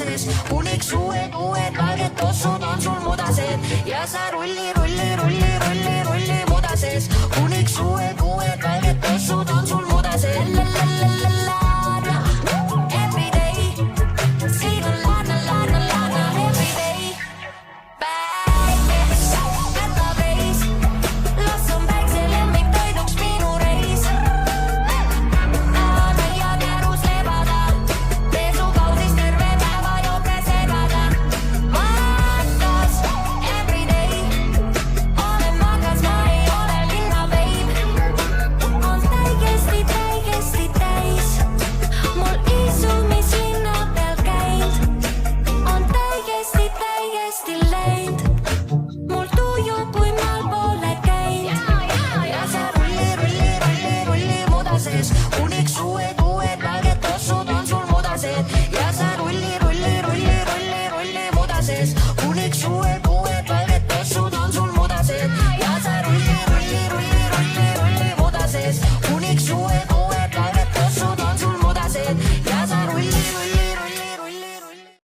sees. Uniks uued valged tossud on sul mudased ja sa rulli muda sees. Uniks uued valged tossud on sul mudased. Everyday, siin on laana everyday. Päike, võta veis, las on päikse lemmik toiduks minu reis. Tahan ja kärus lebada, pesukausis terve päeva jope segada. Matas, everyday, olen magas, ma ei ole linna veib. On täigesti täis, mul isumis linna peal käinud. On täigesti läinud, mul tujub, kui maal pole käinud. Ja sa rulli muda sees.